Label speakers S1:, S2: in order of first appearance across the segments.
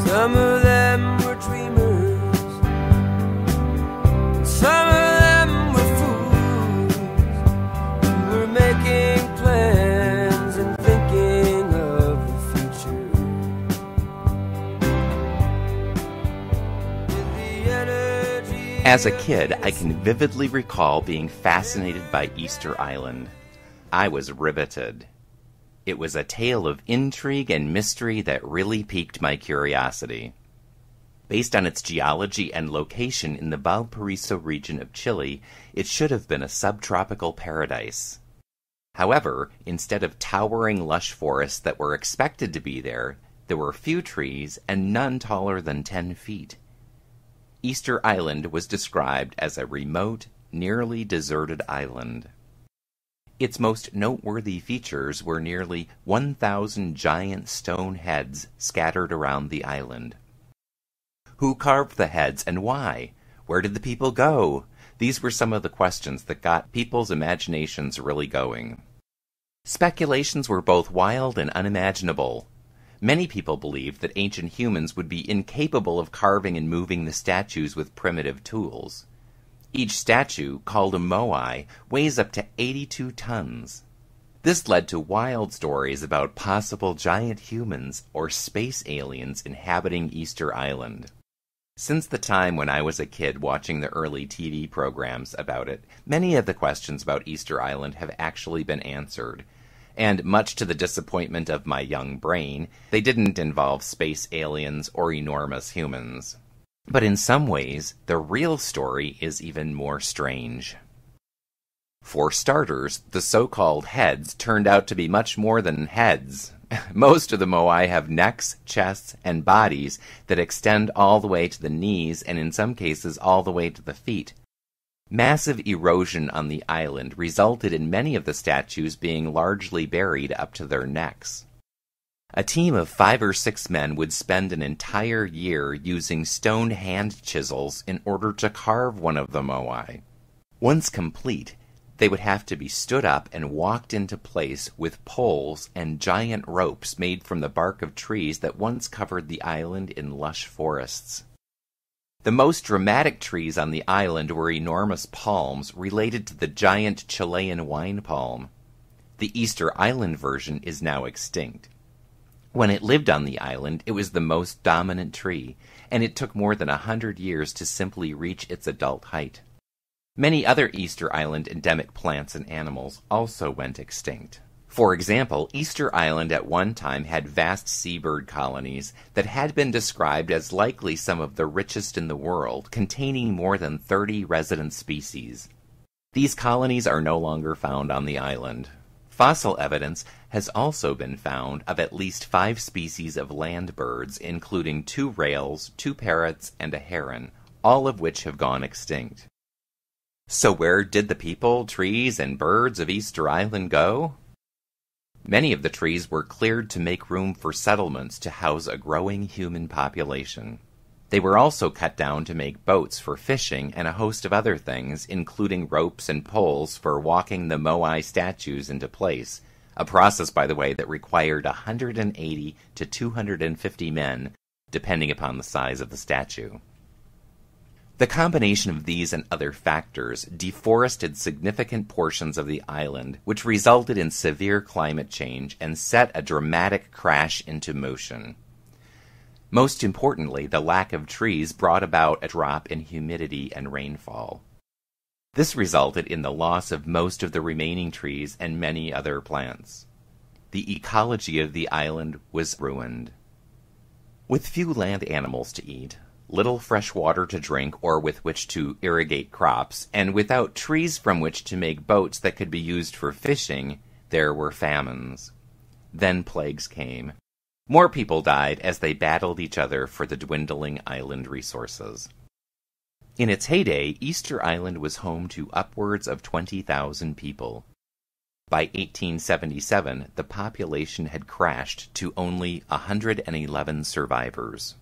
S1: Some of them were dreamers, and some of them were fools who were making plans and thinking of the future. With the energy
S2: As a kid, I can vividly recall being fascinated by Easter Island. I was riveted. It was a tale of intrigue and mystery that really piqued my curiosity. Based on its geology and location in the Valparaiso region of Chile, it should have been a subtropical paradise. However, instead of towering lush forests that were expected to be there were few trees and none taller than 10 feet. Easter Island was described as a remote, nearly deserted island. Its most noteworthy features were nearly 1,000 giant stone heads scattered around the island. Who carved the heads and why? Where did the people go? These were some of the questions that got people's imaginations really going. Speculations were both wild and unimaginable. Many people believed that ancient humans would be incapable of carving and moving the statues with primitive tools. Each statue, called a moai, weighs up to 82 tons. This led to wild stories about possible giant humans or space aliens inhabiting Easter Island. Since the time when I was a kid watching the early TV programs about it, many of the questions about Easter Island have actually been answered. And much to the disappointment of my young brain, they didn't involve space aliens or enormous humans. But in some ways, the real story is even more strange. For starters, the so-called heads turned out to be much more than heads. Most of the moai have necks, chests, and bodies that extend all the way to the knees and in some cases all the way to the feet. Massive erosion on the island resulted in many of the statues being largely buried up to their necks. A team of 5 or 6 men would spend an entire year using stone hand chisels in order to carve one of the moai. Once complete, they would have to be stood up and walked into place with poles and giant ropes made from the bark of trees that once covered the island in lush forests. The most dramatic trees on the island were enormous palms related to the giant Chilean wine palm. The Easter Island version is now extinct. When it lived on the island, it was the most dominant tree, and it took more than 100 years to simply reach its adult height. Many other Easter Island endemic plants and animals also went extinct. For example, Easter Island at one time had vast seabird colonies that had been described as likely some of the richest in the world, containing more than 30 resident species. These colonies are no longer found on the island. Fossil evidence has also been found of at least 5 species of land birds, including 2 rails, 2 parrots, and a heron, all of which have gone extinct. So where did the people, trees, and birds of Easter Island go? Many of the trees were cleared to make room for settlements to house a growing human population. They were also cut down to make boats for fishing and a host of other things, including ropes and poles for walking the moai statues into place, a process, by the way, that required 180 to 250 men, depending upon the size of the statue. The combination of these and other factors deforested significant portions of the island, which resulted in severe climate change and set a dramatic crash into motion. Most importantly, the lack of trees brought about a drop in humidity and rainfall. This resulted in the loss of most of the remaining trees and many other plants. The ecology of the island was ruined. With few land animals to eat, little fresh water to drink or with which to irrigate crops, and without trees from which to make boats that could be used for fishing, there were famines. Then plagues came. More people died as they battled each other for the dwindling island resources. In its heyday, Easter Island was home to upwards of 20,000 people. By 1877, the population had crashed to only 111 survivors.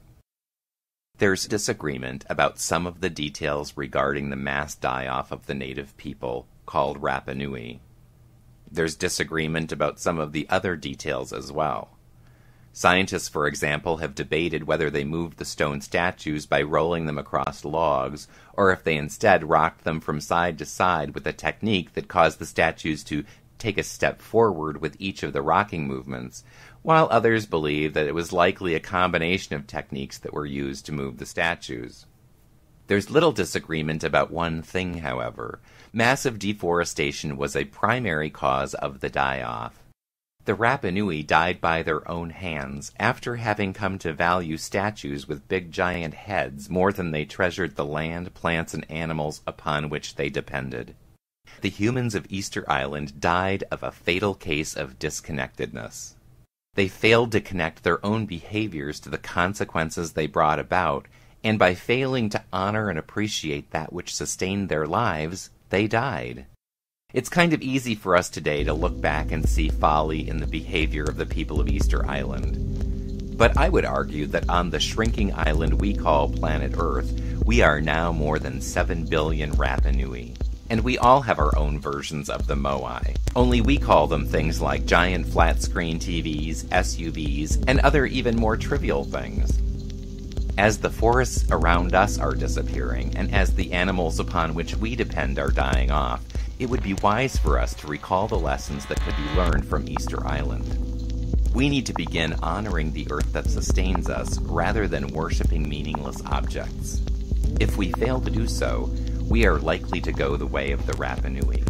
S2: There's disagreement about some of the details regarding the mass die-off of the native people, called Rapa Nui. There's disagreement about some of the other details as well. Scientists, for example, have debated whether they moved the stone statues by rolling them across logs, or if they instead rocked them from side to side with a technique that caused the statues to take a step forward with each of the rocking movements, while others believe that it was likely a combination of techniques that were used to move the statues. There's little disagreement about one thing, however. Massive deforestation was a primary cause of the die-off. The Rapa Nui died by their own hands after having come to value statues with big giant heads more than they treasured the land, plants, and animals upon which they depended. The humans of Easter Island died of a fatal case of disconnectedness. They failed to connect their own behaviors to the consequences they brought about, and by failing to honor and appreciate that which sustained their lives, they died. It's kind of easy for us today to look back and see folly in the behavior of the people of Easter Island. But I would argue that on the shrinking island we call planet Earth, we are now more than 7 billion Rapa Nui. And we all have our own versions of the Moai, only we call them things like giant flat-screen TVs, SUVs, and other even more trivial things. As the forests around us are disappearing, and as the animals upon which we depend are dying off, it would be wise for us to recall the lessons that could be learned from Easter Island. We need to begin honoring the earth that sustains us rather than worshiping meaningless objects. If we fail to do so, we are likely to go the way of the Rapa Nui.